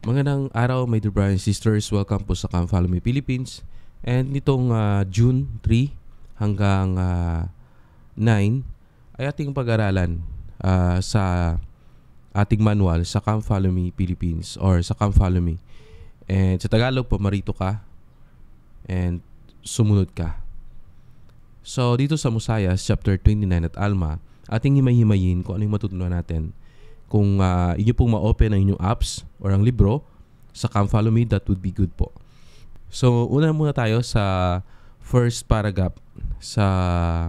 Magandang araw, my dear brothers and sisters. Welcome po sa Come Follow Me Philippines. And nitong June 3 hanggang 9 ay ating pag-aralan sa ating manual sa Come Follow Me Philippines or sa Come Follow Me. And sa Tagalog, pumarito ka and sumunod ka. So dito sa Mosias chapter 29 at Alma, ating himay-himayin kung ano yung matutunan natin. Kung inyo pong ma-open ang inyong apps or ang libro sa Come Follow Me, that would be good po. So, una muna tayo sa first paragraph.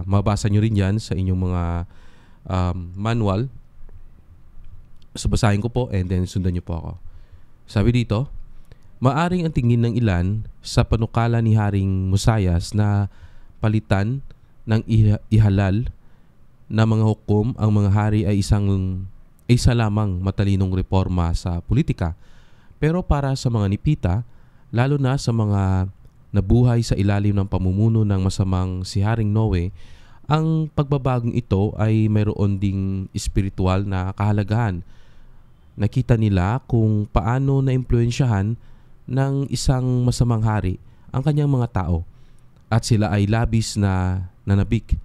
Mabasa nyo rin yan sa inyong mga manual. So, basahin ko po and then sundan nyo po ako. Sabi dito, maaring ang tingin ng ilan sa panukala ni Haring Mosias na palitan ng ihalal na mga hukom ang mga hari ay isa lamang matalinong reforma sa politika. Pero para sa mga nipita, lalo na sa mga nabuhay sa ilalim ng pamumuno ng masamang si Haring Noe, ang pagbabagong ito ay mayroon ding espiritual na kahalagahan. Nakita nila kung paano naimpluwensyahan ng isang masamang hari ang kanyang mga tao at sila ay labis na nanabik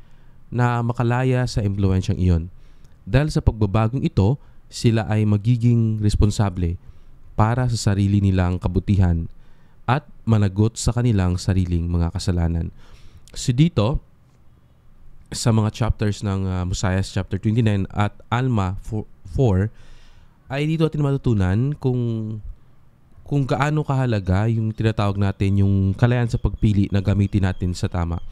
na makalaya sa impluwensyang iyon. Dahil sa pagbabagong ito, sila ay magiging responsable para sa sarili nilang kabutihan at managot sa kanilang sariling mga kasalanan. So dito, sa mga chapters ng Mosias chapter 29 at Alma 4, ay dito atin matutunan kung gaano kahalaga yung tinatawag natin yung kalayan sa pagpili na gamitin natin sa tama.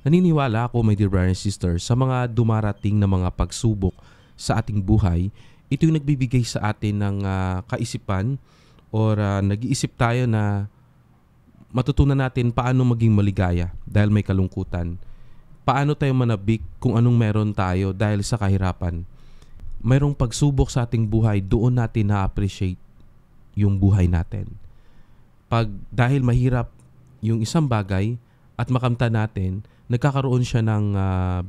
Naniniwala ako, my dear brothers and sisters, sa mga dumarating na mga pagsubok sa ating buhay, ito yung nagbibigay sa atin ng kaisipan or nag-iisip tayo na matutunan natin paano maging maligaya dahil may kalungkutan. Paano tayo manabik kung anong meron tayo dahil sa kahirapan. Mayroong pagsubok sa ating buhay, doon natin na-appreciate yung buhay natin. Dahil mahirap yung isang bagay at makamta natin, nagkakaroon siya ng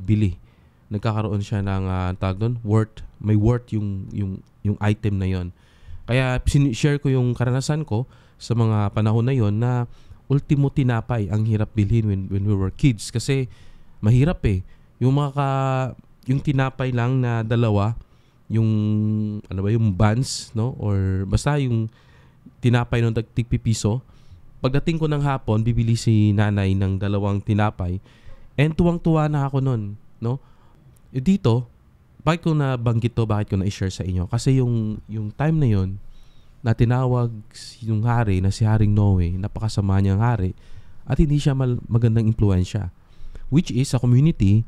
bili. Nagkakaroon siya ng tawag doon, worth. May worth yung item na yon. Kaya share ko yung karanasan ko sa mga panahon na yon na ultimo tinapay ang hirap bilhin when we were kids kasi mahirap eh. Yung yung tinapay lang na dalawa, yung yung buns, no, or basta yung tinapay ng tig-piso. Pagdating ko ng hapon, bibili si nanay ng 2 tinapay and tuwang-tuwa na ako noon, no? Dito, bakit ko nabanggit to, bakit ko na-share sa inyo? Kasi yung time na yon na tinawag yung hari na si Haring Noe, napakasama niyang hari, at hindi siya magandang impluensya. Which is, sa community,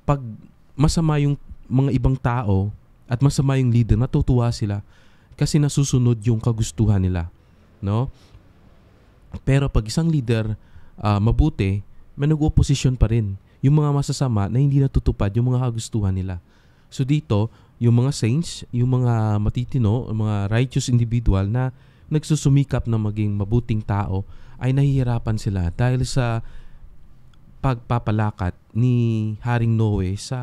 pag masama yung mga ibang tao at masama yung leader, natutuwa sila kasi nasusunod yung kagustuhan nila. No? Pero pag isang leader mabuti, may nag-opposition pa rin. Yung mga masasama na hindi natutupad yung mga kagustuhan nila. So dito, yung mga saints, yung mga matitino, mga righteous individual na nagsusumikap na maging mabuting tao ay nahihirapan sila dahil sa pagpapalakat ni Haring Noe sa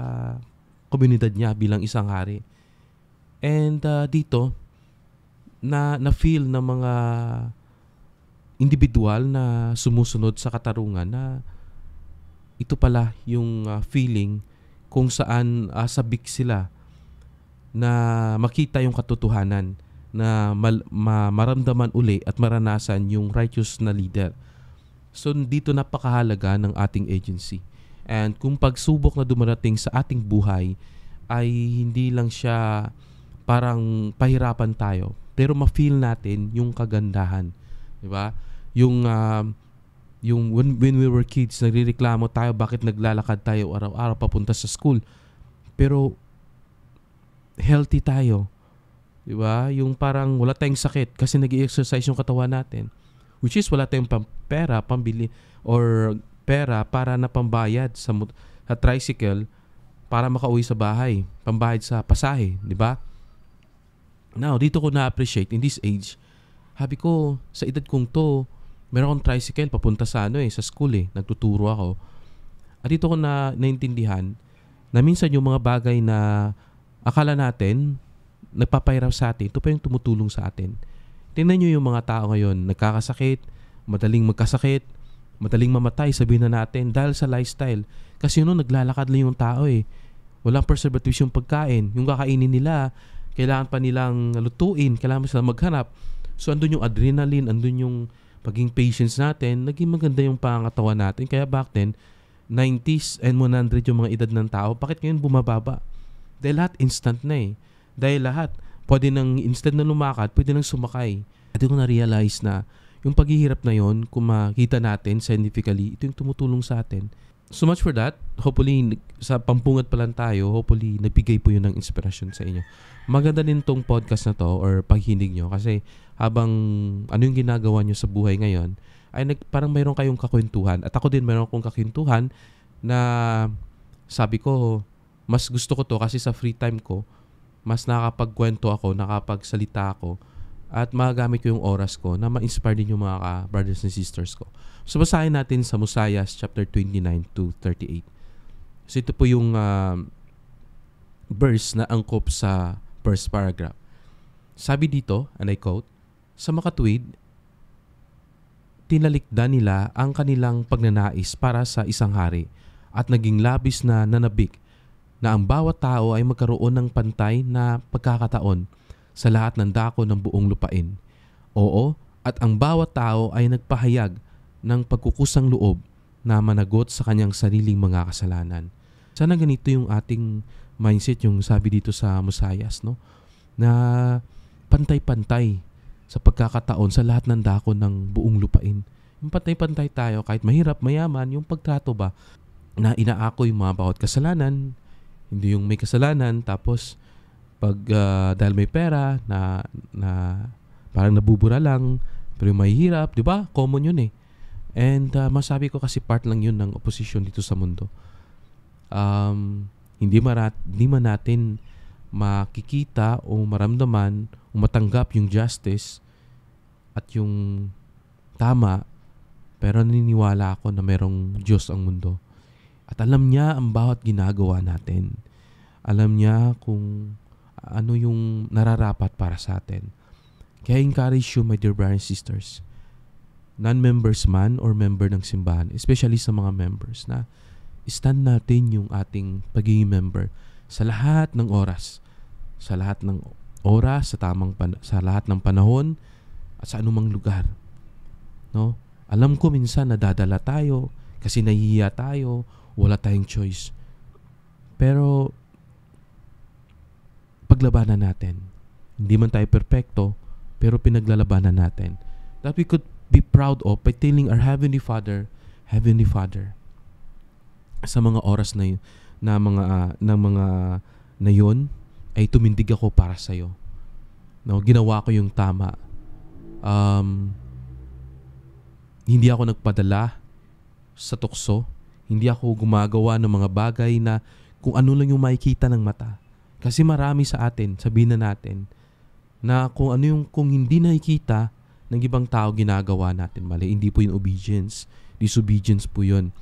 komunidad niya bilang isang hari. And dito, na-feel ng mga individual na sumusunod sa katarungan na ito pala yung feeling kung saan sabik sila na makita yung katotohanan, na maramdaman uli at maranasan yung righteous na leader. So dito napakahalaga ng ating agency. And kung pagsubok na dumarating sa ating buhay ay hindi lang siya parang pahirapan tayo, pero ma-feel natin yung kagandahan. Diba? Yung when we were kids, nagrereklamo tayo bakit naglalakad tayo araw-araw papunta sa school. Pero healthy tayo. Diba? Yung parang wala tayong sakit kasi nag-i-exercise yung katawan natin. Which is wala tayong pera, pambili or pera para na pambayad sa tricycle para makauwi sa bahay, pambayad sa pasahe, di ba? Now, dito ko na-appreciate in this age, habi ko sa edad kong to, meron akong tricycle papunta sa sa school nagtuturo ako. At dito ko naintindihan na minsan yung mga bagay na akala natin nagpapahirap sa atin, ito pa yung tumutulong sa atin. Ito Tingnan nyo yung mga tao ngayon, nagkakasakit, madaling magkasakit, madaling mamatay, sabihin na natin, dahil sa lifestyle. Kasi naglalakad lang yung tao eh. Walang preservatives yung pagkain. Yung kakainin nila, kailangan pa nilang lutuin, kailangan pa silang maghanap. So, andun yung adrenaline, andun yung paging patience natin, naging maganda yung pangangatawan natin. Kaya back then, 90s and 100 yung mga edad ng tao, bakit ngayon bumababa? Dahil lahat instant na eh. Dahil lahat, pwede nang, instead na lumakad, pwede nang sumakay. At ko na-realize na yung paghihirap na yon, kung makita natin scientifically, ito yung tumutulong sa atin. So much for that. Hopefully, sa pampungat pa lang tayo, hopefully, nagbigay po yun ng inspirasyon sa inyo. Maganda din tong podcast na to or paghinig nyo kasi habang ano yung ginagawa nyo sa buhay ngayon, ay parang mayroon kayong kakwentuhan. At ako din mayroon akong kakwentuhan na sabi ko, mas gusto ko to kasi sa free time ko, mas nakakapagkwento ako, nakapagsalita ako, at magagamit ko yung oras ko na ma-inspire din yung mga brothers and sisters ko. So, basahin natin sa Mosiah chapter 29 to 38. So, ito po yung verse na angkop sa first paragraph. Sabi dito, and I quote, sa makatuwid, tinalikdan nila ang kanilang pagnanais para sa isang hari at naging labis na nanabik na ang bawat tao ay magkaroon ng pantay na pagkakataon sa lahat ng dako ng buong lupain. Oo, at ang bawat tao ay nagpahayag ng pagkukusang loob na managot sa kanyang sariling mga kasalanan. Sana ganito yung ating mindset, yung sabi dito sa Mosiah, no? Na pantay-pantay sa pagkakataon sa lahat ng dako ng buong lupain. Yung pantay-pantay tayo, kahit mahirap, mayaman, yung pagtrato ba na inaako yung mga bawat kasalanan, hindi yung may kasalanan, tapos pag dahil may pera na parang nabubura lang, pero yung mahihirap, di ba? Common yun eh. And masabi ko kasi part lang yun ng opposition dito sa mundo. Hindi man natin makikita o maramdaman o matanggap yung justice at yung tama, pero naniniwala ako na merong Diyos ang mundo. At alam niya ang bawat ginagawa natin. Alam niya kung ano yung nararapat para sa atin. Kaya encourage you, my dear brothers and sisters, non-members man or member ng simbahan, especially sa mga members, na stand natin yung ating pagiging member sa lahat ng oras. Sa lahat ng oras, sa lahat ng panahon, at sa anumang lugar. No? Alam ko minsan nadadala tayo kasi nahihiya tayo, wala tayong choice. Pero paglabanan natin. Hindi man tayo perpekto, pero pinaglalabanan natin. That we could be proud of by telling our Heavenly Father, sa mga oras na yun, na yun, ay tumindig ako para sa iyo. No, ginawa ko yung tama. Hindi ako nagpadala sa tukso. Hindi ako gumagawa ng mga bagay na kung ano lang yung makikita ng mata. Kasi marami sa atin, sabihin na natin, na kung hindi nakikita ng ibang tao, ginagawa natin mali. Hindi po yung obedience. Disobedience po yun.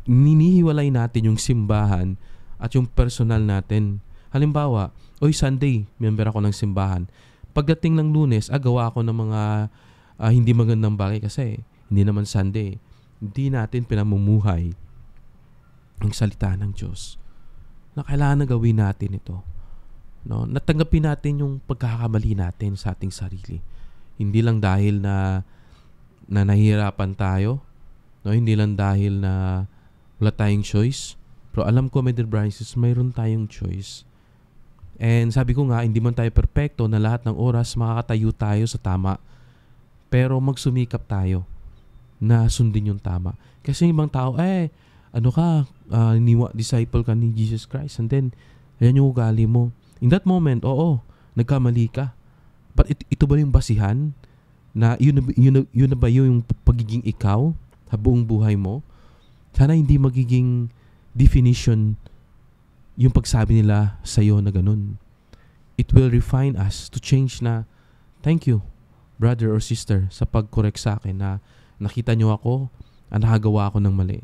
Ninihiwalay natin yung simbahan at yung personal natin. Halimbawa, Sunday, member ako ng simbahan. Pagdating ng Lunes, gawa ako ng mga hindi magandang bagay kasi hindi naman Sunday. Hindi natin pinamumuhay ang salita ng Diyos. Na kailangan na gawin natin ito. No? Natanggapin natin yung pagkakamali natin sa ating sarili. Hindi lang dahil na nahihirapan tayo. No? Hindi lang dahil na wala tayong choice. Pero alam ko, my dear brothers, mayroon tayong choice. And sabi ko nga, hindi man tayo perfecto na lahat ng oras makakatayo tayo sa tama. Pero magsumikap tayo na sundin yung tama. Kasi yung ibang tao, disciple ka ni Jesus Christ, and then, ayan yung ugali mo. In that moment, nagkamali ka. But ito ba yung basihan? Na yun na ba yung pagiging ikaw sa buong buhay mo? Sana hindi magiging definition yung pagsabi nila sa iyo na ganun. It will refine us to change na, thank you, brother or sister, sa pag-correct sa akin na nakita nyo ako, nakagawa ako ng mali.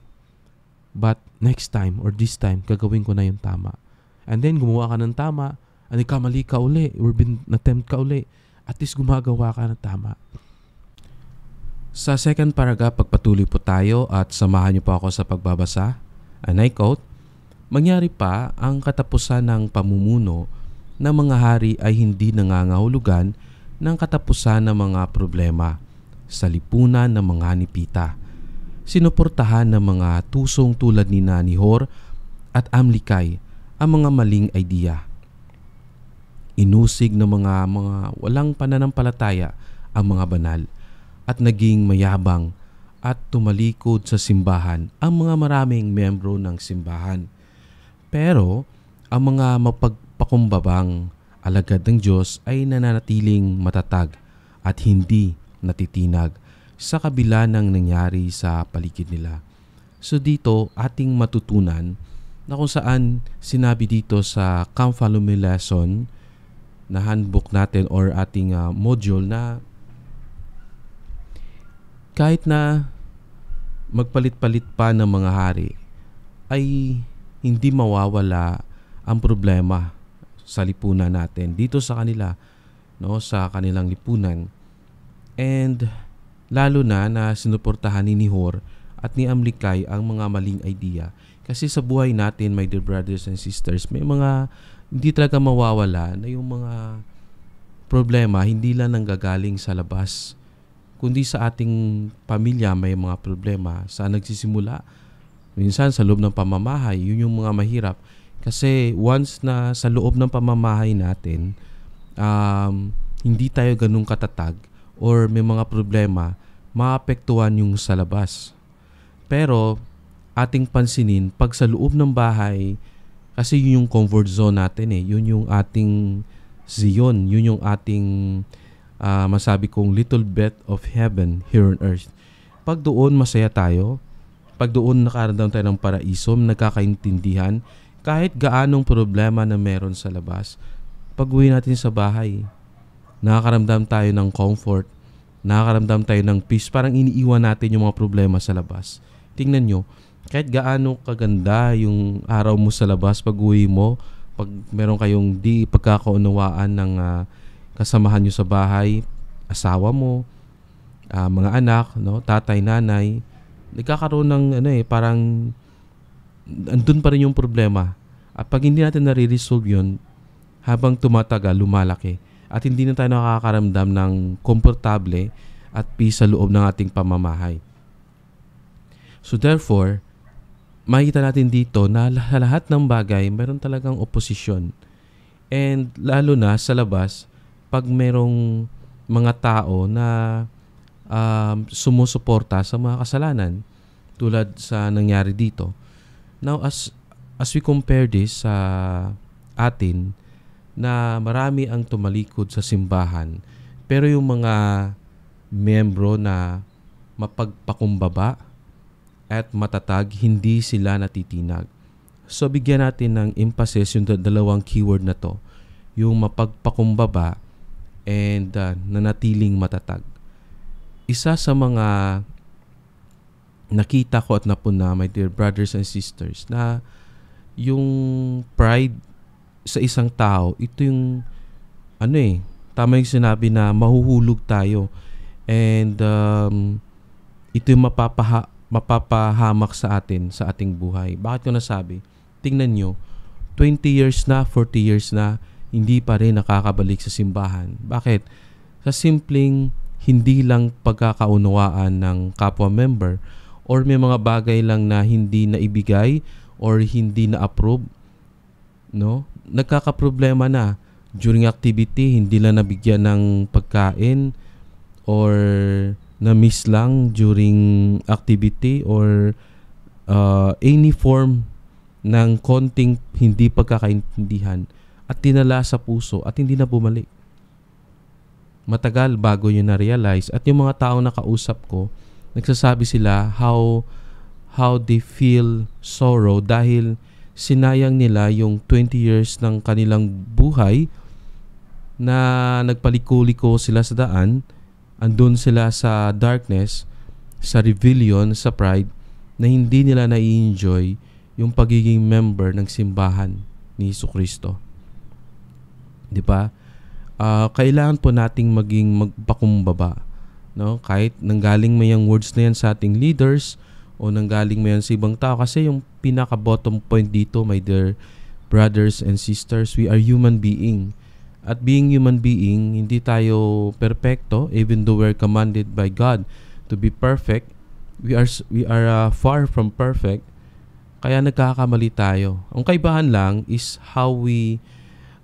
But next time or this time, gagawin ko na yung tama. And then, gumawa ka ng tama, nagkamali ka uli, or na-tempt ka uli. At least gumagawa ka ng tama. Sa second paragraph, pagpatuloy po tayo at samahan niyo po ako sa pagbabasa. And I quote, "Mangyari pa ang katapusan ng pamumuno ng mga hari ay hindi nangangahulugan ng katapusan ng mga problema sa lipunan ng mga nipita. Sinuportahan ng mga tusong tulad ni Nihor at Amlikay ang mga maling idea. Inusig ng mga walang pananampalataya ang mga banal at naging mayabang at tumalikod sa simbahan ang mga maraming miyembro ng simbahan. Pero ang mga mapagpakumbabang alagad ng Diyos ay nananatiling matatag at hindi natitinag sa kabila ng nangyari sa paligid nila." So dito ating matutunan na kung saan sinabi dito sa Camp Follow Me lesson na handbook natin or ating module na kahit na magpalit-palit pa ng mga hari ay hindi mawawala ang problema sa lipunan natin dito sa kanila, no, sa kanilang lipunan. And lalo na sinuportahan ni Nihor at ni Amlikay ang mga maling idea. Kasi sa buhay natin, my dear brothers and sisters, may mga hindi talaga mawawala na yung mga problema hindi lang nanggagaling sa labas, kundi sa ating pamilya may mga problema. Saan nagsisimula? Minsan sa loob ng pamamahay, yun yung mga mahirap. Kasi once na sa loob ng pamamahay natin, hindi tayo ganun katatag or may mga problema, maapektuhan yung sa labas. Pero ating pansinin, pag sa loob ng bahay, kasi yun yung comfort zone natin yun yung ating Zion, yun yung ating masabi kong little bit of heaven here on earth. Pag doon masaya tayo, pag doon nakaramdam tayo ng paraiso, nagkakaintindihan, kahit gaanong problema na meron sa labas, pag uwi natin sa bahay, nakakaramdam tayo ng comfort, nakakaramdam tayo ng peace, parang iniiwan natin yung mga problema sa labas. Tingnan nyo, kahit gaano kaganda yung araw mo sa labas, pag uwi mo, pag meron kayong di pagkakaunawaan ng kasamahan nyo sa bahay, asawa mo, mga anak, no, tatay, nanay, nagkakaroon ng parang andun pa rin yung problema. At pag hindi natin nare-resolve yun, habang tumatagal, lumalaki. At hindi na tayo nakakaramdam ng komportable at peace sa loob ng ating pamamahay. So therefore, makikita natin dito na lahat ng bagay mayroon talagang oposisyon. And lalo na sa labas, pag merong mga tao na sumusuporta sa mga kasalanan tulad sa nangyari dito. Now, as we compare this sa atin na marami ang tumalikod sa simbahan, pero yung mga miyembro na mapagpakumbaba at matatag, hindi sila natitinag. So, bigyan natin ng emphasis yung dalawang keyword na to, yung mapagpakumbaba and nanatiling matatag. Isa sa mga nakita ko at napuna, my dear brothers and sisters, na yung pride sa isang tao, ito yung tama yung sinabi na mahuhulog tayo. And ito yung mapapahamak sa atin, sa ating buhay. Bakit ko nasabi? Tingnan nyo, 20 years na, 40 years na, hindi pa rin nakakabalik sa simbahan. Bakit? Sa simpleng hindi lang pagkakaunawaan ng kapwa member or may mga bagay lang na hindi na ibigay or hindi na approve, no? Nagkakaproblema na during activity, hindi lang nabigyan ng pagkain or na-miss lang during activity or any form ng konting hindi pagkakaintindihan at tinala sa puso at hindi na bumalik. Matagal bago yun na-realize at yung mga tao na kausap ko, nagsasabi sila how they feel sorrow dahil sinayang nila yung 20 years ng kanilang buhay na nagpaliko-liko sila sa daan, andun sila sa darkness, sa rebellion, sa pride, na hindi nila na-enjoy yung pagiging member ng simbahan ni Jesucristo. Di ba? kailangan po nating maging magpakumbaba, no? Kahit nanggaling may yung words na yan sa ating leaders o nanggaling may yan sa ibang tao, kasi yung pinaka bottom point dito, my dear brothers and sisters, we are human being. At being human being, hindi tayo perfecto, even though we're commanded by God to be perfect. We are far from perfect. Kaya nagkakamali tayo. Ang kaibahan lang is how we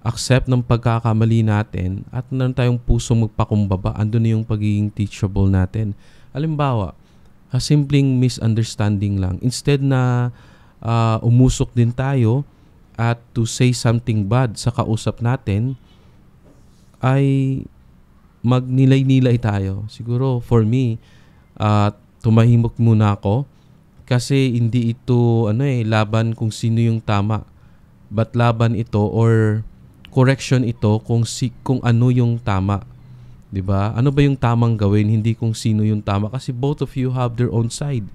accept ng pagkakamali natin at meron tayong pusong magpakumbaba. Andun na yung pagiging teachable natin. Halimbawa, simpleng misunderstanding lang. Instead na umusok din tayo at to say something bad sa kausap natin, ay magnilay-nilay tayo. Siguro for me, tumahimok muna ako kasi hindi ito laban kung sino yung tama, but laban ito or correction ito kung ano yung tama. 'Di ba? Ano ba yung tamang gawin, hindi kung sino yung tama, kasi both of you have their own side.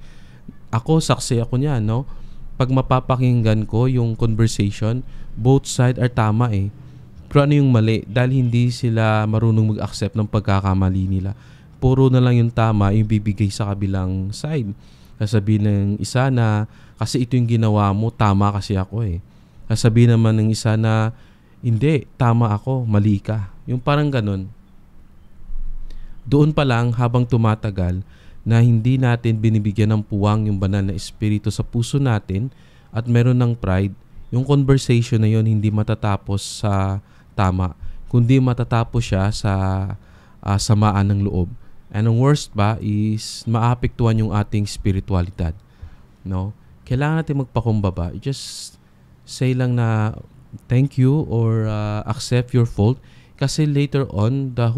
Ako, saksi ako niyan, no? Pag mapapakinggan ko yung conversation, both side are tama eh. Pero ano yung mali? Dahil hindi sila marunong mag-accept ng pagkakamali nila. Puro na lang yung tama yung bibigay sa kabilang side. Sasabihin ng isa na, kasi ito yung ginawa mo, tama kasi ako eh. Sasabihin naman ng isa na, hindi, tama ako, mali ka. Yung parang ganun. Doon pa lang, habang tumatagal, na hindi natin binibigyan ng puwang yung banal na espiritu sa puso natin at meron ng pride, yung conversation na yun hindi matatapos sa tama, kundi matatapos siya sa samaan ng loob. And ang worst ba is maapektuhan yung ating spiritualidad. No? Kailangan natin magpakumbaba. Just say lang na thank you or accept your fault, kasi later on the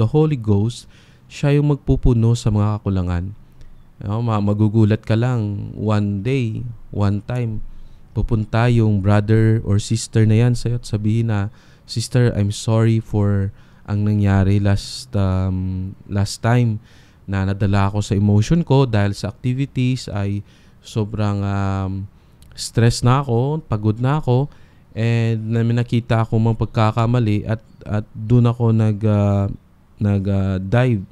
Holy Ghost, siya yung magpupuno sa mga kakulangan. No? Magugulat ka lang one day, one time, pupunta yung brother or sister na yan sa'yo at sabihin na, Sister, I'm sorry for ang nangyari last time na nadala ako sa emotion ko dahil sa activities ay sobrang stress na ako, pagod na ako, and nakita ako mga pagkakamali at doon ako nag-dive.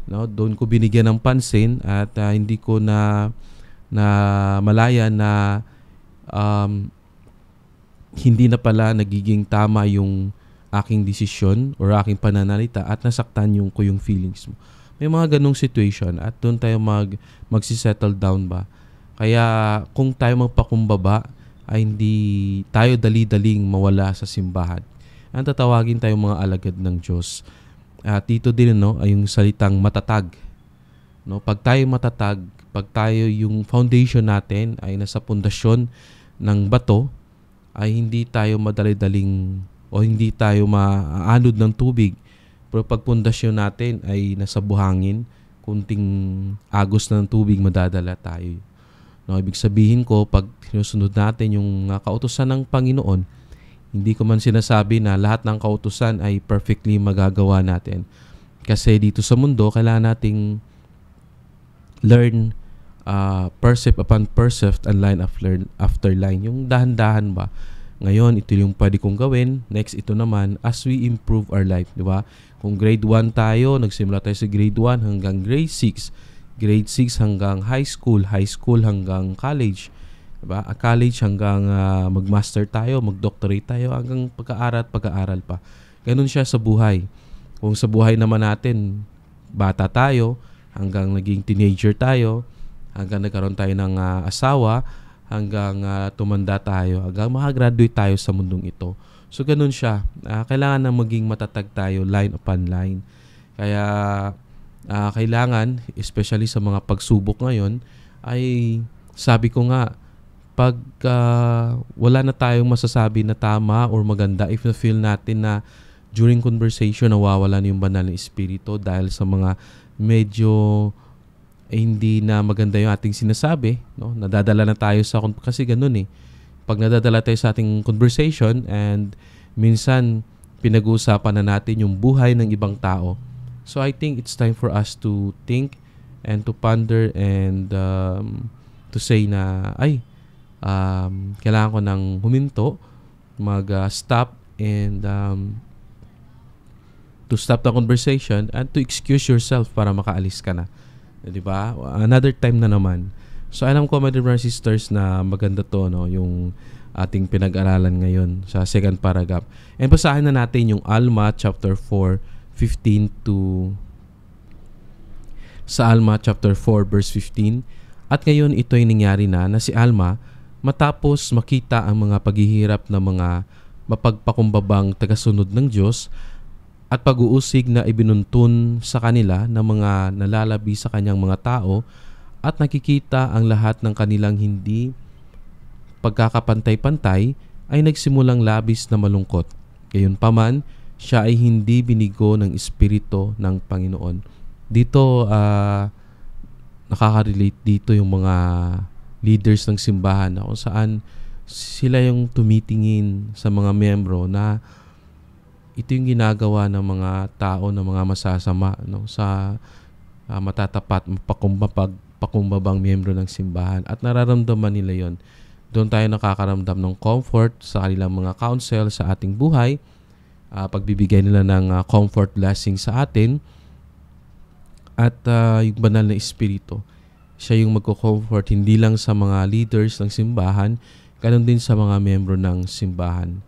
No? Doon ko binigyan ng pansin at hindi ko na malaya na hindi na pala nagiging tama yung aking desisyon or aking pananalita at nasaktan ko yung feelings mo. May mga ganong situation at doon tayo magsisettle down ba. Kaya kung tayo magpakumbaba ay hindi tayo dali-daling mawala sa simbahan. Ang tatawagin tayo mga alagad ng Diyos. Dito din ay yung salitang matatag. No? Pag tayo matatag, pag tayo yung foundation natin ay nasa pundasyon ng bato, ay hindi tayo madali-daling o hindi tayo maaanod ng tubig. Pero pag pundasyon natin ay nasa buhangin, kunting agos ng tubig madadala tayo. No, ibig sabihin ko, pag sinusunod natin yung kautusan ng Panginoon, hindi ko man sinasabi na lahat ng kautusan ay perfectly magagawa natin. Kasi dito sa mundo, kailangan nating learn percept upon percept and line after line. Yung dahan-dahan ba? Ngayon, ito yung pwede kong gawin. Next, ito naman, as we improve our life. Di ba? Kung grade 1 tayo, nagsimula tayo sa grade 1 hanggang grade 6. Grade 6 hanggang high school hanggang college. Diba? College hanggang mag-master tayo, mag-doctorate tayo, hanggang pag-aaral pa. Ganun siya sa buhay. Kung sa buhay naman natin, bata tayo, hanggang naging teenager tayo, hanggang nagkaroon tayo ng asawa, hanggang tumanda tayo, hanggang makagraduate tayo sa mundong ito. So, ganun siya. Kailangan na maging matatag tayo, line upon line. Kaya, kailangan, especially sa mga pagsubok ngayon, ay sabi ko nga, pag wala na tayong masasabi na tama or maganda, if na-feel natin na during conversation nawawala na yung banal na espiritu dahil sa mga medyo hindi na maganda yung ating sinasabi, no? Nadadala na tayo sa kasi ganun eh. Pag nadadala tayo sa ating conversation and minsan pinag-uusapan na natin yung buhay ng ibang tao. So I think it's time for us to think and to ponder and to say na kailangan ko nang huminto, mag-stop and to stop the conversation and to excuse yourself para makaalis ka na. Di ba? Another time na naman. So alam ko, my dear brothers and sisters, na maganda to, no, yung ating pinag-aralan ngayon sa second paragraph. And basahin na natin yung Alma chapter 4:15 to sa Alma chapter 4 verse 15. At ngayon ito'y nangyari na si Alma matapos makita ang mga paghihirap ng mga mapagpakumbabang tagasunod ng Diyos at pag-uusig na ibinuntun sa kanila ng mga nalalabi sa kanyang mga tao, at nakikita ang lahat ng kanilang hindi pagkakapantay-pantay, ay nagsimulang labis na malungkot. Gayunpaman, siya ay hindi binigo ng Espiritu ng Panginoon. Dito, nakaka-relate dito yung mga leaders ng simbahan na kung saan sila yung tumitingin sa mga miyembro na ito yung ginagawa ng mga tao na mga masasama, no, sa matatapat, pakumbabang miyembro ng simbahan, at nararamdaman nila yon. Doon tayo nakakaramdam ng comfort sa kanilang mga counsel sa ating buhay, pagbibigay nila ng comfort blessing sa atin, at yung banal na Espiritu. Siya yung magko-comfort hindi lang sa mga leaders ng simbahan, ganoon din sa mga miyembro ng simbahan.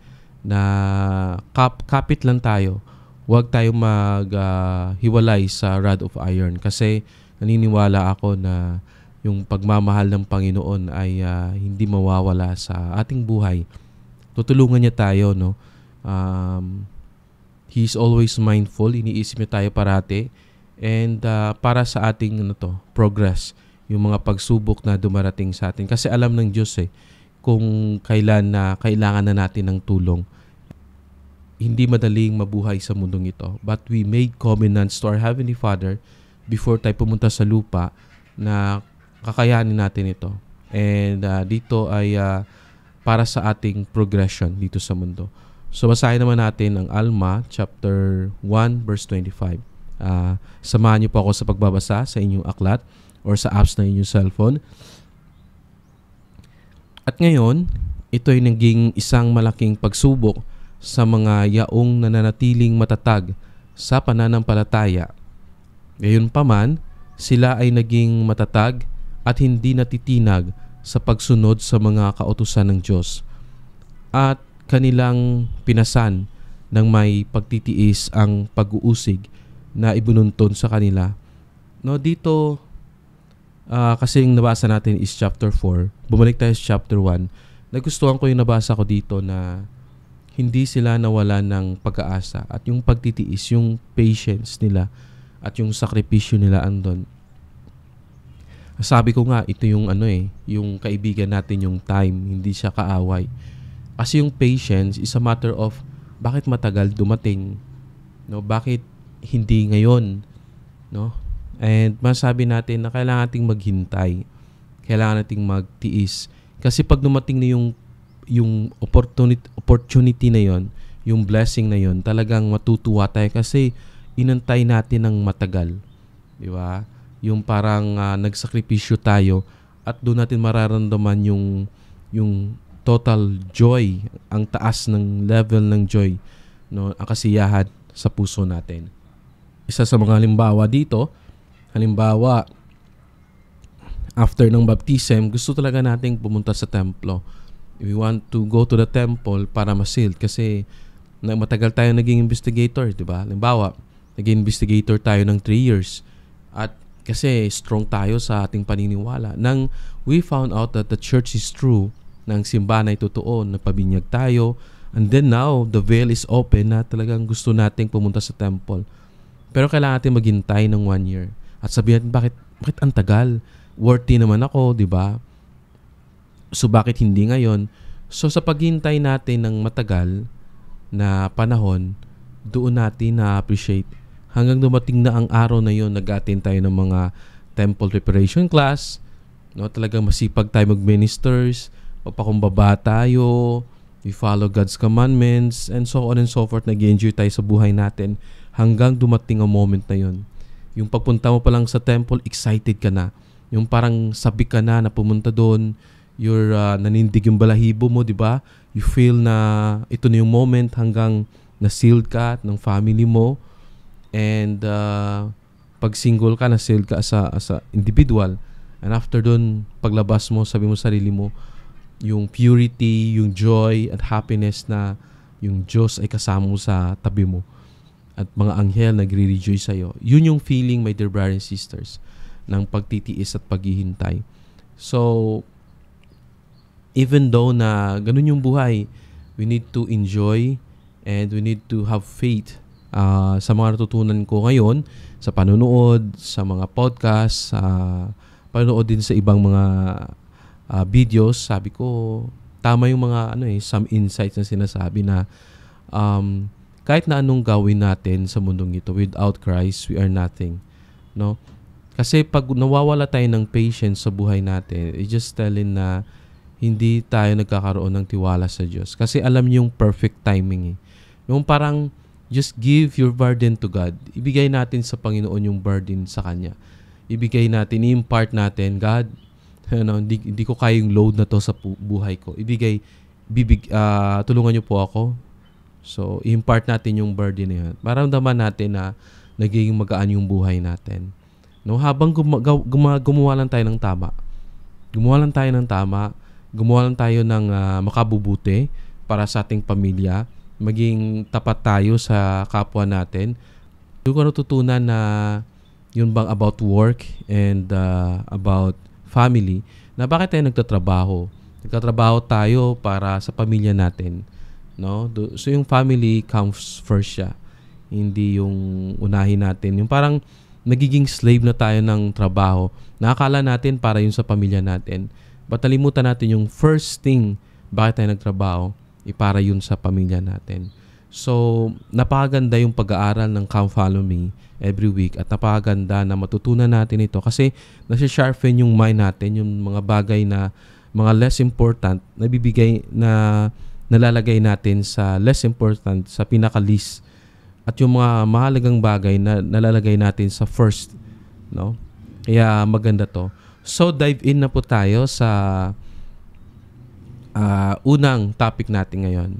Na kapit lang tayo. Huwag tayo maghiwalay sa rod of iron, kasi naniniwala ako na yung pagmamahal ng Panginoon ay hindi mawawala sa ating buhay. Tutulungan niya tayo, no? He is always mindful, iniisip niya tayo parati, and para sa ating progress, yung mga pagsubok na dumarating sa atin. Kasi alam ng Diyos kung kailan na kailangan na natin ng tulong. Hindi madaling mabuhay sa mundong ito. But we made covenants to our Heavenly Father before tayo pumunta sa lupa na kakayanin natin ito. And dito ay para sa ating progression dito sa mundo. So basahin naman natin ang Alma chapter 1 verse 25. Samahan niyo po ako sa pagbabasa sa inyong aklat or sa apps na inyong cellphone. At ngayon, ito ay naging isang malaking pagsubok sa mga yaong nananatiling matatag sa pananampalataya. Gayunpaman, sila ay naging matatag at hindi natitinag sa pagsunod sa mga kautusan ng Diyos, at kanilang pinasan ng may pagtitiis ang pag-uusig na ibununtun sa kanila. No, dito kasi yung nabasa natin is chapter 4. Bumalik tayo sa chapter 1. Nagustuhan ko yung nabasa ko dito na hindi sila nawalan ng pag-aasa, at yung pagtitiis, yung patience nila at yung sakripisyo nila andon. Sabi ko nga, ito yung yung kaibigan natin, yung time, hindi siya kaaway. Kasi yung patience is a matter of bakit matagal dumating, no? Bakit hindi ngayon, no? And masabi natin na kailangan nating maghintay. Kailangan nating magtiis. Kasi pag dumating na yung opportunity na yon, yung blessing na yon, talagang matutuwa tayo kasi inantay natin ng matagal. Di ba? Yung parang nagsakripisyo tayo, at doon natin mararamdaman yung total joy, ang taas ng level ng joy, no, ang kasiyahan sa puso natin. Isa sa mga halimbawa dito, after ng baptism, gusto talaga nating pumunta sa templo. We want to go to the temple para ma-sealed, kasi matagal tayo naging investigator, di ba? Halimbawa, naging investigator tayo ng 3 years, at kasi strong tayo sa ating paniniwala. Nang we found out that the church is true, ng simbahan ay totoo, napabinyag tayo, and then now, the veil is open na talagang gusto nating pumunta sa temple. Pero kailangan natin maghintay ng 1 year. At sabihin natin, bakit ang tagal? Worthy naman ako, di ba? So bakit hindi ngayon? So sa paghintay natin ng matagal na panahon, doon natin na-appreciate. Hanggang dumating na ang araw na yon, nag-attend tayo ng mga temple preparation class, no? Talagang masipag tayo mag-ministers, papakumbaba tayo, we follow God's commandments, and so on and so forth. Nag-enjoy tayo sa buhay natin hanggang dumating ang moment na yon. Yung pagpunta mo pa lang sa temple, excited ka na. Yung parang sabik ka na pumunta doon, you're nanindig yung balahibo mo, di ba? You feel na ito na yung moment hanggang na-sealed ka ng family mo. And pag single ka, na-sell ka as a individual, and after dun, paglabas mo, sabi mo sa sarili mo, yung purity, yung joy at happiness na yung Diyos ay kasama mo sa tabi mo at mga anghel nagre-rejoice sa'yo. Yun yung feeling, my dear brothers and sisters, ng pagtitiis at paghihintay. So, even though na ganun yung buhay, we need to enjoy and we need to have faith sa mga natutunan ko ngayon, sa panonood, sa mga podcast, panonood din sa ibang mga videos. Sabi ko, tama yung mga some insights na sinasabi na kahit na anong gawin natin sa mundong ito, without Christ, we are nothing. No? Kasi pag nawawala tayo ng patience sa buhay natin, it's just telling na hindi tayo nagkakaroon ng tiwala sa Diyos. Kasi alam niyo yung perfect timing. Yung parang just give your burden to God. Ibigay natin sa Panginoon yung burden sa Kanya. Ibigay natin, i-impart natin, God, hindi ko kaya yung load na to sa buhay ko. Tulungan niyo po ako. So, i-impart natin yung burden na yun. Maramdaman natin na nagiging magaan yung buhay natin. No, habang gumawa lang tayo ng tama. Gumawa lang tayo ng makabubuti para sa ating pamilya. Maging tapat tayo sa kapwa natin. Doon ko natutunan na yun bang about work and about family, na bakit tayo nagtatrabaho? Nagtatrabaho tayo para sa pamilya natin. No? So yung family comes first siya. Hindi yung unahin natin. Yung parang nagiging slave na tayo ng trabaho. Nakakala natin para yun sa pamilya natin. But nalimutan natin yung first thing bakit tayo nagtrabaho, para yun sa pamilya natin. So, napakaganda yung pag-aaral ng Come Follow Me every week at napakaganda na matutunan natin ito kasi nasi-sharpen yung mind natin, yung mga bagay na mga less important na bibigay na nalalagay natin sa less important, sa pinaka-least, at yung mga mahalagang bagay na nalalagay natin sa first, no? Kaya maganda to. So dive in na po tayo sa unang topic natin ngayon.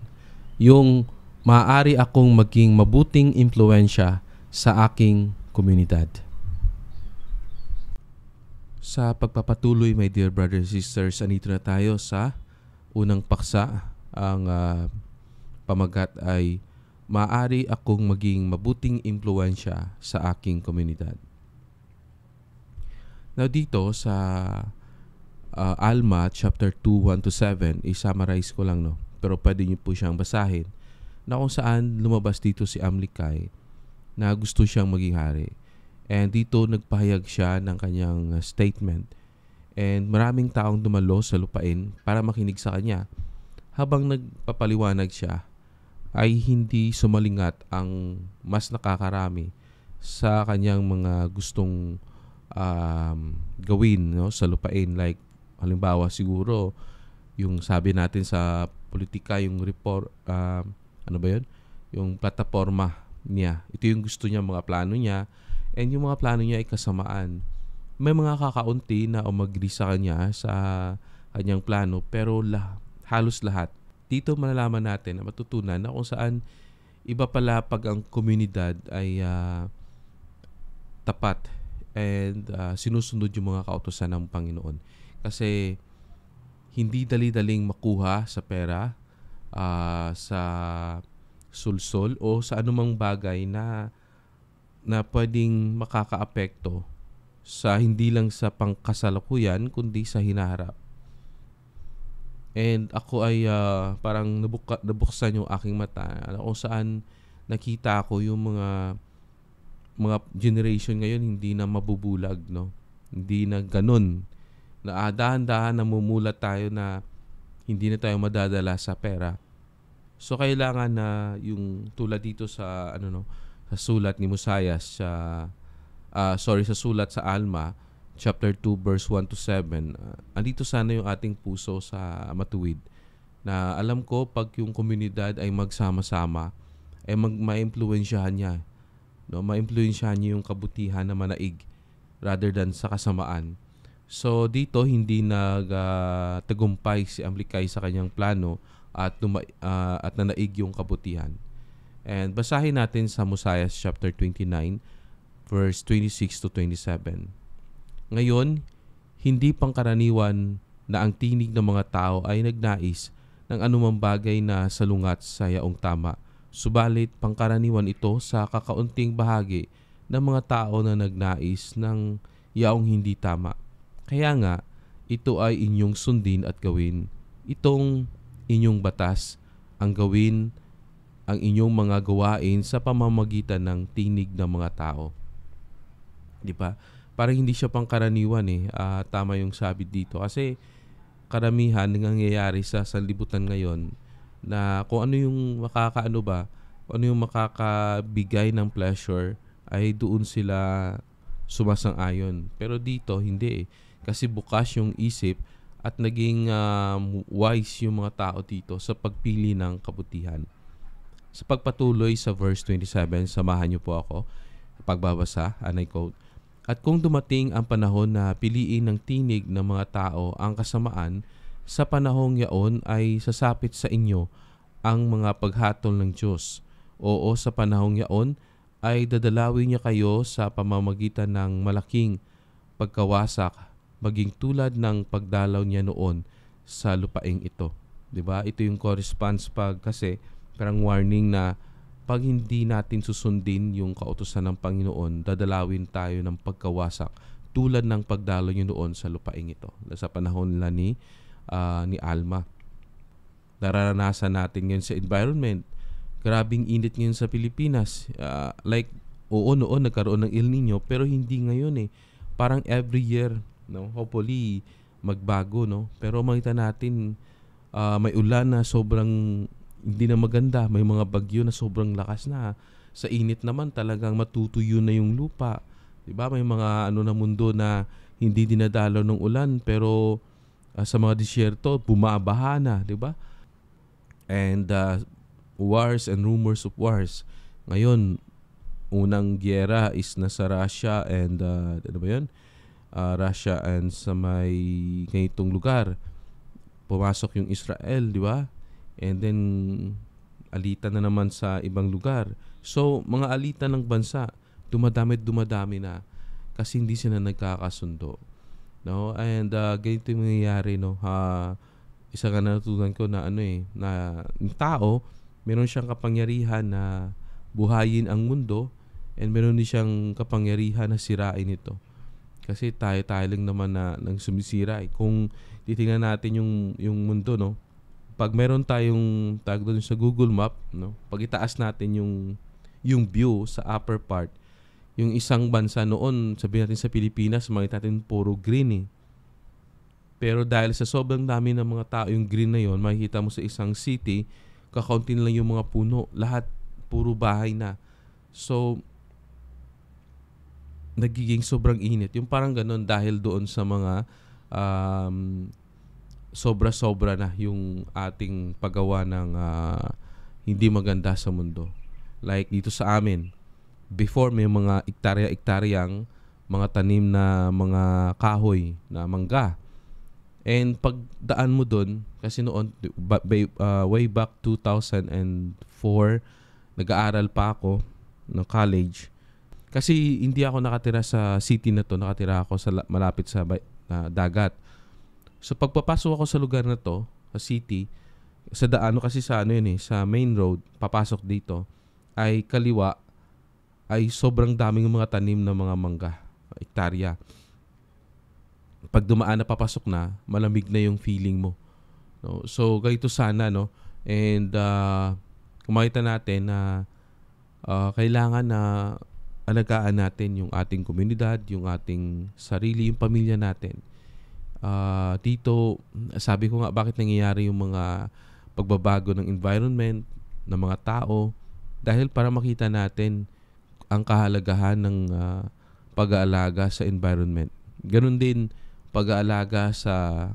Yung maaari akong maging mabuting impluwensya sa aking komunidad. Sa pagpapatuloy, my dear brothers and sisters, andito na tayo sa unang paksa. Ang pamagat ay maaari akong maging mabuting impluwensya sa aking komunidad. Now dito sa Alma chapter 2, 1-7, i-summarize ko lang, no? Pero pwede niyo po siyang basahin, na kung saan lumabas dito si Amlikay na gusto siyang maging hari. And dito nagpahayag siya ng kanyang statement. And maraming taong dumalo sa lupain para makinig sa kanya. Habang nagpapaliwanag siya, ay hindi sumalingat ang mas nakakarami sa kanyang mga gustong gawin, no, sa lupain. Like, halimbawa siguro, yung sabi natin sa politika, yung report, yung plataforma niya. Ito yung gusto niya, mga plano niya. And yung mga plano niya ay kasamaan. May mga kakaunti na umagri sa kanya sa kanyang plano, pero halos lahat. Dito malalaman natin na matutunan na kung saan iba pala pag ang komunidad ay tapat and sinusunod yung mga kautusan ng Panginoon. Kasi hindi dali-daling makuha sa pera, sa sulsol o sa anumang bagay na pwedeng makakaapekto sa hindi lang sa pangkasalukuyan kundi sa hinaharap. And ako ay parang nabuksan yung aking mata kung saan nakita ko yung mga generation ngayon hindi na mabubulag, no? Hindi na ganun. Na dahan-dahan namumulat tayo na hindi na tayo madadala sa pera. So kailangan na yung tulad dito sa sa sulat ni Mosias sa sulat sa Alma chapter 2 verse 1-7. Andito sana yung ating puso sa matuwid. Na alam ko pag yung komunidad ay magsama-sama ay ma-impluwensyahan niya. No, ma-impluwensyahan niya yung kabutihan na manaig rather than sa kasamaan. So dito hindi nagtagumpay si Amlikay sa kanyang plano at nanaig yung kabutihan. And basahin natin sa Mosiah chapter 29, verse 26 to 27. Ngayon, hindi pangkaraniwan na ang tinig ng mga tao ay nagnais ng anumang bagay na salungat sa yaong tama. Subalit pangkaraniwan ito sa kakaunting bahagi ng mga tao na nagnais ng yaong hindi tama. Kaya nga, ito ay inyong sundin at gawin. Itong inyong batas ang gawin ang inyong mga gawain sa pamamagitan ng tinig ng mga tao. Di ba? Parang hindi siya pangkaraniwan tama yung sabi dito. Kasi karamihan nangyayari sa sanlibutan ngayon na kung ano yung kung ano yung makakabigay ng pleasure ay doon sila sumasang-ayon. Pero dito hindi kasi bukas yung isip at naging wise yung mga tao dito sa pagpili ng kabutihan. Sa pagpatuloy sa verse 27, samahan niyo po ako pagbabasa, and I quote, "At kung dumating ang panahon na piliin ng tinig ng mga tao ang kasamaan, sa panahong yaon ay sasapit sa inyo ang mga paghatol ng Diyos. Oo, sa panahong yaon ay dadalawin niya kayo sa pamamagitan ng malaking pagkawasak, maging tulad ng pagdalaw niya noon sa lupaing ito." Diba? Ito yung corresponds kasi parang warning na pag hindi natin susundin yung kautusan ng Panginoon, dadalawin tayo ng pagkawasak tulad ng pagdalaw niya noon sa lupaing ito. Sa panahon nila ni Alma. Nararanasan natin ngayon sa environment. Grabing init ngayon sa Pilipinas. Noon nagkaroon ng El Nino pero hindi ngayon Parang every year, no? Hopefully magbago, no? Pero makita natin may ulan na sobrang hindi na maganda, may mga bagyo na sobrang lakas na. Sa init naman talagang matutuyo na yung lupa. 'Di ba? May mga na mundo na hindi dinadalaw ng ulan pero sa mga disyerto bumabaha na, 'di ba? And wars and rumors of wars. Ngayon, unang giyera is nasa Russia and Russia and sa may ganitong lugar. Pumasok yung Israel, 'di ba? And then alitan na naman sa ibang lugar. So, mga alitan ng bansa, dumadami na kasi hindi sila nagkakasundo. No? And ganito yung nangyayari, no? Isa nga natutunan ko na na yung tao, meron siyang kapangyarihan na buhayin ang mundo and meron din siyang kapangyarihan na sirain ito. Kasi tayo lang naman na nang sumisira. Kung titingnan natin yung mundo, no? Pag meron tayong tag doon sa Google Map, no? Pag itaas natin yung view sa upper part, yung isang bansa noon, sabihin natin sa Pilipinas, makita natin puro green Pero dahil sa sobrang dami ng mga tao, yung green na yon, makikita mo sa isang city, kakaunti lang yung mga puno, lahat puro bahay na. So nagiging sobrang init. Yung parang ganun dahil doon sa mga sobra-sobra na yung ating paggawa ng hindi maganda sa mundo. Like dito sa amin, before may mga ektarya-ektaryang mga tanim na mga kahoy na mangga. And pagdaan mo doon, kasi noon, way back 2004, nag-aaral pa ako ng college. Kasi hindi ako nakatira sa city na to, nakatira ako sa malapit sa dagat. So pagpapasok ako sa lugar na to, sa city, sa daan kasi sa sa main road, papasok dito, ay kaliwa, ay sobrang daming mga tanim ng mga mangga, ektarya. Pag dumaan na papasok na, malamig na yung feeling mo. No? So ganito sana, no? And kung makita natin na kailangan na alagaan natin yung ating komunidad, yung ating sarili, yung pamilya natin. Dito, sabi ko nga bakit nangyayari yung mga pagbabago ng environment, ng mga tao, dahil para makita natin ang kahalagahan ng pag-aalaga sa environment. Ganun din pag-aalaga sa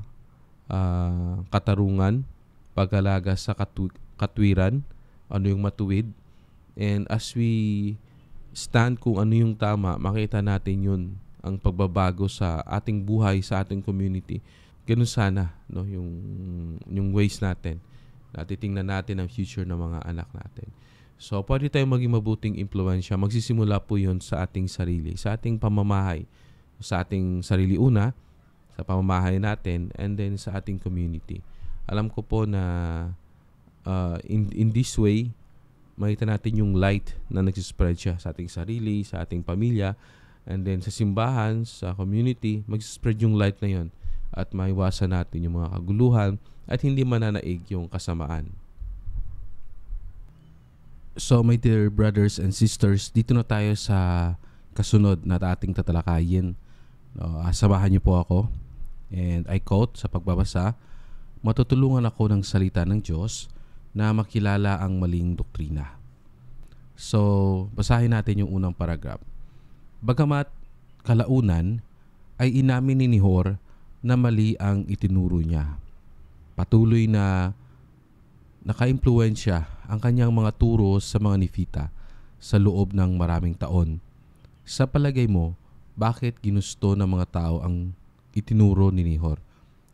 katarungan, pag-aalaga sa katwiran, ano yung matuwid. And as we stand kung ano yung tama, makita natin yun, ang pagbabago sa ating buhay, sa ating community. Ganun sana, no, yung ways natin. Natitingnan natin ang future ng mga anak natin. So, pwede tayong maging mabuting impluensya. Magsisimula po yun sa ating sarili, sa ating pamamahay, sa ating sarili una, sa pamamahay natin, and then sa ating community. Alam ko po na in this way, makita natin yung light na nagsispread siya sa ating sarili, sa ating pamilya, and then sa simbahan, sa community, magsispread yung light na yun at maiwasan natin yung mga kaguluhan at hindi mananaig yung kasamaan. So my dear brothers and sisters, dito na tayo sa kasunod na ating tatalakayin. Samahan niyo po ako. And I quote sa pagbabasa, matutulungan ako ng salita ng Diyos na makilala ang maling doktrina. So, basahin natin yung unang paragraph. Bagamat kalaunan ay inamin ni Nihor na mali ang itinuro niya. Patuloy na nakaimpluwensya ang kanyang mga turo sa mga Nefita sa loob ng maraming taon. Sa palagay mo, bakit ginusto ng mga tao ang itinuro ni Nihor?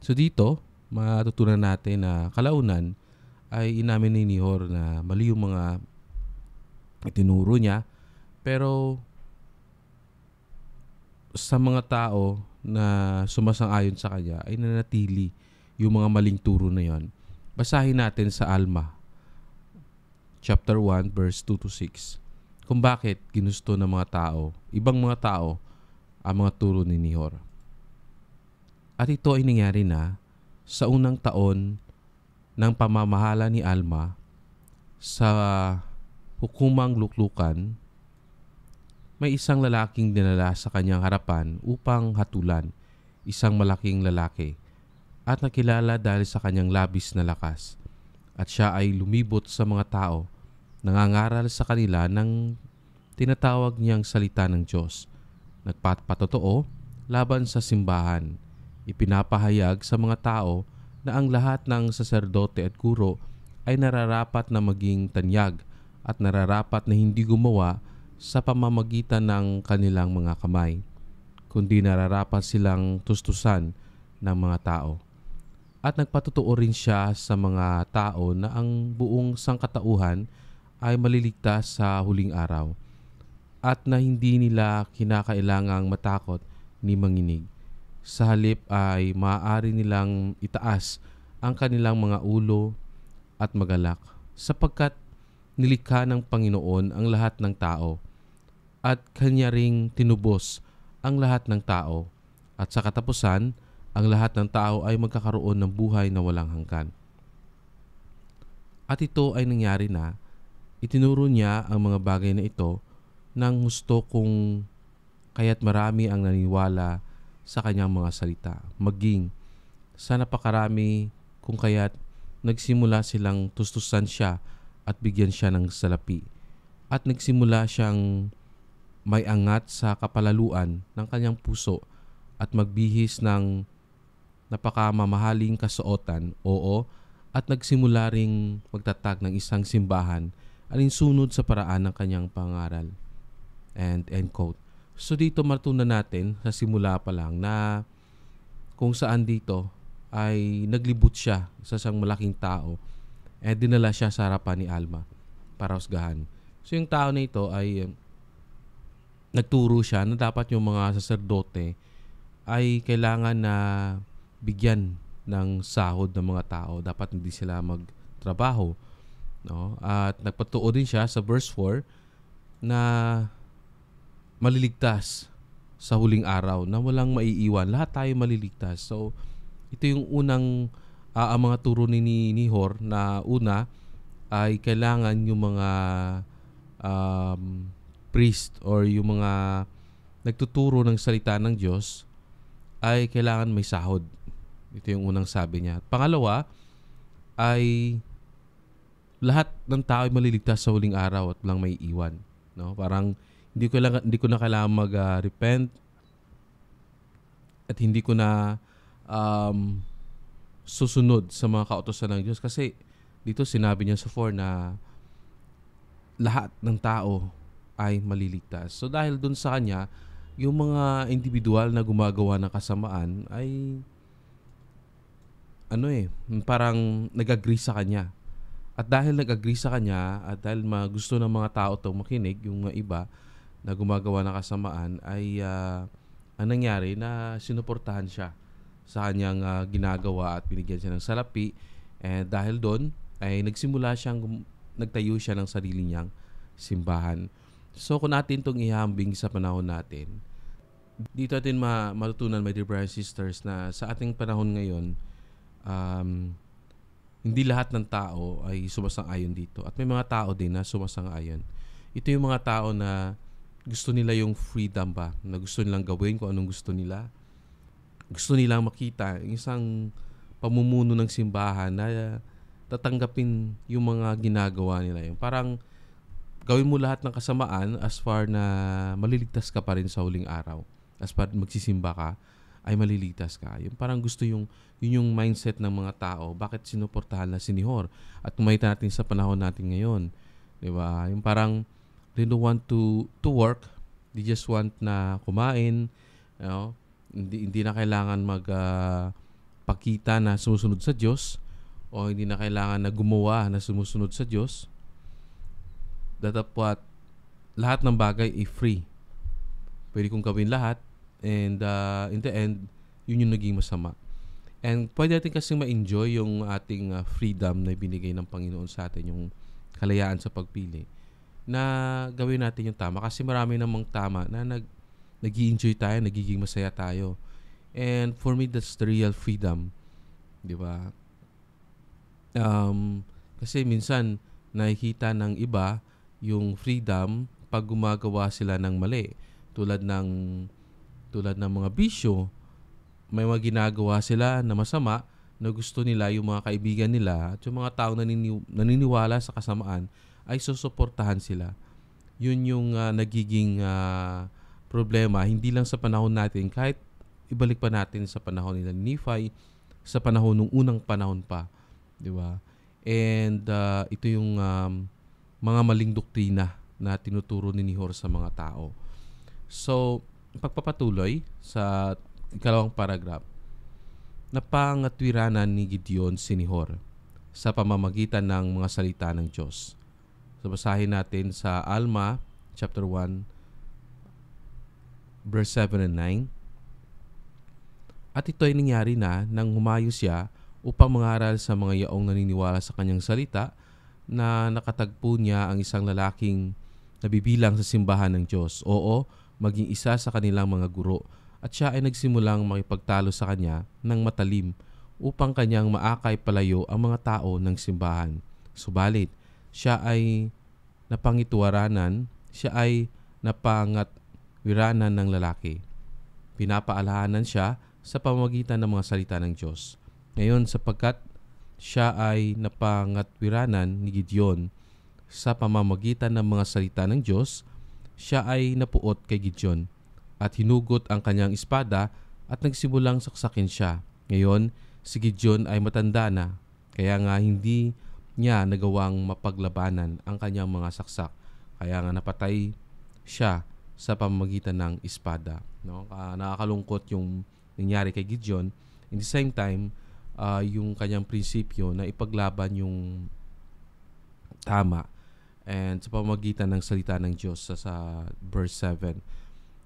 So dito, matutunan natin na kalaunan ay inamin ni Nihor na mali yung mga itinuro niya, pero sa mga tao na sumasang-ayon sa kanya ay nanatili yung mga maling turo na yon. Basahin natin sa Alma, chapter 1, verse 2 to 6. Kung bakit ginusto ng mga tao, ibang mga tao, ang mga turo ni Nihor. At ito ay nangyari na sa unang taon ng pamamahala ni Alma sa hukumang luklukan. May isang lalaking dinala sa kanyang harapan upang hatulan, isang malaking lalaki, at nakilala dahil sa kanyang labis na lakas. At siya ay lumibot sa mga tao, nangangaral sa kanila ng tinatawag niyang salita ng Diyos. Nagpapatotoo laban sa simbahan. Ipinapahayag sa mga tao na ang lahat ng saserdote at guro ay nararapat na maging tanyag at nararapat na hindi gumawa sa pamamagitan ng kanilang mga kamay, kundi nararapat silang tustusan ng mga tao. At nagpatotoo rin siya sa mga tao na ang buong sangkatauhan ay maliligtas sa huling araw at na hindi nila kinakailangang matakot ni manginig. Sa halip ay maaari nilang itaas ang kanilang mga ulo at magalak sapagkat nilikha ng Panginoon ang lahat ng tao at Kanya ring tinubos ang lahat ng tao at sa katapusan ang lahat ng tao ay magkakaroon ng buhay na walang hanggan. At ito ay nangyari na itinuro niya ang mga bagay na ito ng husto kung kaya't marami ang naniniwala sa kanyang mga salita. Maging sa napakarami kung kaya't nagsimula silang tustusan siya at bigyan siya ng salapi. At nagsimula siyang may angat sa kapalaluan ng kanyang puso at magbihis ng napakamamahaling kasuotan, at nagsimula ring magtatag ng isang simbahan alinsunod sa paraan ng kanyang pangaral. And end quote. So dito matutunan natin sa simula pa lang na kung saan dito ay naglibot siya sa isang malaking tao at dinala siya sa harapan ni Alma para husgahan. So yung tao na ito ay nagturo siya na dapat yung mga saserdote ay kailangan na bigyan ng sahod ng mga tao. Dapat hindi sila magtrabaho. No? At nagpatuo din siya sa verse 4 na maliligtas sa huling araw na walang maiiwan. Lahat tayo maliligtas. So, ito yung unang ang mga turo ni Nihor na una ay kailangan yung mga priest or yung mga nagtuturo ng salita ng Diyos ay kailangan may sahod. Ito yung unang sabi niya. Pangalawa ay lahat ng tao ay maliligtas sa huling araw at walang may iwan. No? Parang hindi ko na kailangan mag-repent at hindi ko na susunod sa mga kautusan ng Diyos kasi dito sinabi niya sa 4 na lahat ng tao ay maliligtas. So dahil dun sa kanya, yung mga individual na gumagawa ng kasamaan ay parang nag-agree sa kanya At dahil nag-agree sa kanya at dahil gusto ng mga tao 'tong makinig, yung mga iba na gumagawa ng kasamaan ay ang nangyari na sinuportahan siya sa kanyang ginagawa at binigyan siya ng salapi. And dahil doon ay nagtayo siya ng sarili niyang simbahan. So kung natin itong ihambing sa panahon natin, dito natin matutunan, my dear brothers and sisters, na sa ating panahon ngayon, um, hindi lahat ng tao ay sumasang-ayon dito. At may mga tao din na sumasang-ayon. Ito yung mga tao na gusto nila yung freedom ba, na gusto nilang gawin kung anong gusto nila. Gusto nilang makita yung isang pamumuno ng simbahan na tatanggapin yung mga ginagawa nila. Yung parang gawin mo lahat ng kasamaan as far na maliligtas ka pa rin sa huling araw. As far magsisimba ka, ay maliligtas ka. Yung parang yun yung mindset ng mga tao. Bakit sinuportahan na sinihor? At kumaita natin sa panahon natin ngayon. Di ba? Yung parang they don't want to work. They just want na kumain. You know? Hindi na kailangan pakita na sumusunod sa Diyos, o hindi na kailangan na gumawa na sumusunod sa Diyos. Datapwat lahat ng bagay ay free. Pwede kong gawin lahat, and in the end, yun yung naging masama. And pwede natin kasi ma-enjoy yung ating freedom na binigay ng Panginoon sa atin, yung kalayaan sa pagpili, na gawin natin yung tama. Kasi marami namang tama na nag-i-enjoy tayo, nagiging masaya tayo. And for me, that's the real freedom. Di ba? Kasi minsan, nakikita ng iba yung freedom pag gumagawa sila ng mali. Tulad ng mga bisyo, may mga ginagawa sila na masama na gusto nila, yung mga kaibigan nila at yung mga taong naniniwala sa kasamaan ay susuportahan sila. Yun yung nagiging problema, hindi lang sa panahon natin, kahit ibalik pa natin sa panahon nila Nephi, sa panahon nung unang panahon pa, di ba? And ito yung mga maling doktrina na tinuturo ni Nihor sa mga tao. So, pagpapatuloy sa ikalawang paragraph, napangatwiranan ni Gideon si Nihor sa pamamagitan ng mga salita ng Diyos. So, basahin natin sa Alma, chapter 1, verse 7 and 9. At ito ay nangyari na nang humayo siya upang mangaral sa mga yaong naniniwala sa kanyang salita, na nakatagpo niya ang isang lalaking nabibilang sa simbahan ng Diyos. Oo, maging isa sa kanilang mga guro. At siya ay nagsimulang makipagtalo sa kanya ng matalim upang kanyang maakay palayo ang mga tao ng simbahan. Subalit, siya ay napangatwiranan ng lalaki. Pinapaalahanan siya sa pamamagitan ng mga salita ng Diyos. Ngayon, sapagkat siya ay napangatwiranan ni Gideon sa pamamagitan ng mga salita ng Diyos, siya ay napuot kay Gideon at hinugot ang kanyang espada at nagsimulang saksakin siya. Ngayon, si Gideon ay matanda na, kaya nga hindi niya nagawang mapaglabanan ang kanyang mga saksak. Kaya nga napatay siya sa pamamagitan ng espada. No? Nakakalungkot yung nangyari kay Gideon. In the same time, yung kanyang prinsipyo na ipaglaban yung tama and sa pamamagitan ng salita ng Diyos sa verse 7.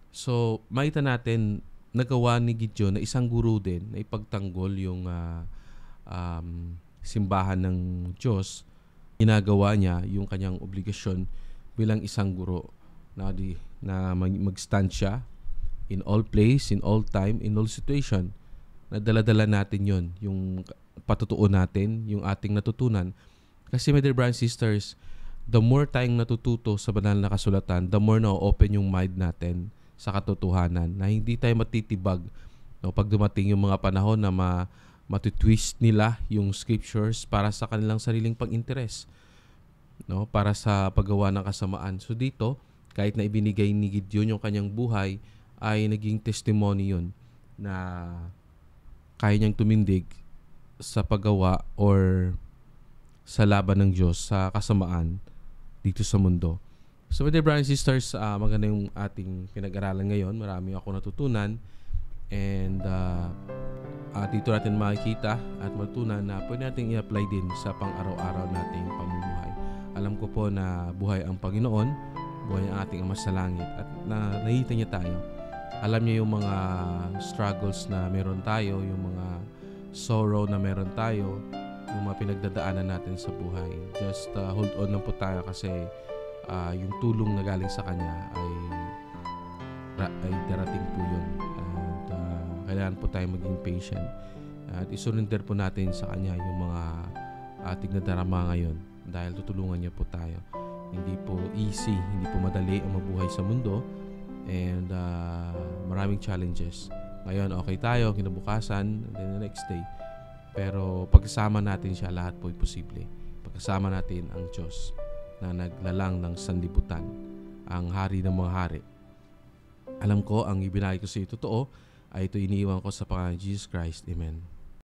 So, makita natin nagawa ni Gideon na isang guro din na ipagtanggol yung simbahan ng Diyos. Ginagawa niya yung kanyang obligasyon bilang isang guro na mag-stand siya in all place, in all time, in all situation. Nadala-dala natin yon, yung patutuon natin, yung ating natutunan. Kasi my dear brothers and sisters, the more tayong natututo sa banal na kasulatan, the more na-open yung mind natin sa katotohanan, na hindi tayo matitibag. No, pag dumating yung mga panahon na matitwist nila yung scriptures para sa kanilang sariling pang-interes, no, para sa paggawa ng kasamaan. So dito, kahit na ibinigay ni Gideon yung kanyang buhay, ay naging testimony yun na kaya niyang tumindig sa paggawa or sa laban ng Diyos sa kasamaan dito sa mundo. So, my dear brothers and sisters, maganda yung ating pinag-aralan ngayon. Marami ako natutunan. And At dito natin makikita at matutunan na pwede natin i-apply din sa pang-araw-araw nating pamumuhay. Alam ko po na buhay ang Panginoon, buhay ang ating Ama sa langit, at nakita niya tayo. Alam niya yung mga struggles na meron tayo, yung mga sorrow na meron tayo, yung mga pinagdadaanan natin sa buhay. Just hold on lang po tayo kasi yung tulong na galing sa Kanya ay darating po yun. At kailangan po tayo maging patient. At isurrender po natin sa Kanya yung mga ating nadarama ngayon dahil tutulungan niya po tayo. Hindi po easy, hindi po madali ang mabuhay sa mundo, and maraming challenges. Ngayon okay tayo, kinabukasan, and then the next day. Pero pagkasama natin siya, lahat po ay posible. Pagkasama natin ang Diyos na naglalang ng sanlibutan, ang hari ng mga hari. Alam ko ang ibinahagi ko sa iyo totoo, ay ito iniiwan ko sa pangalan ni Jesus Christ. Amen.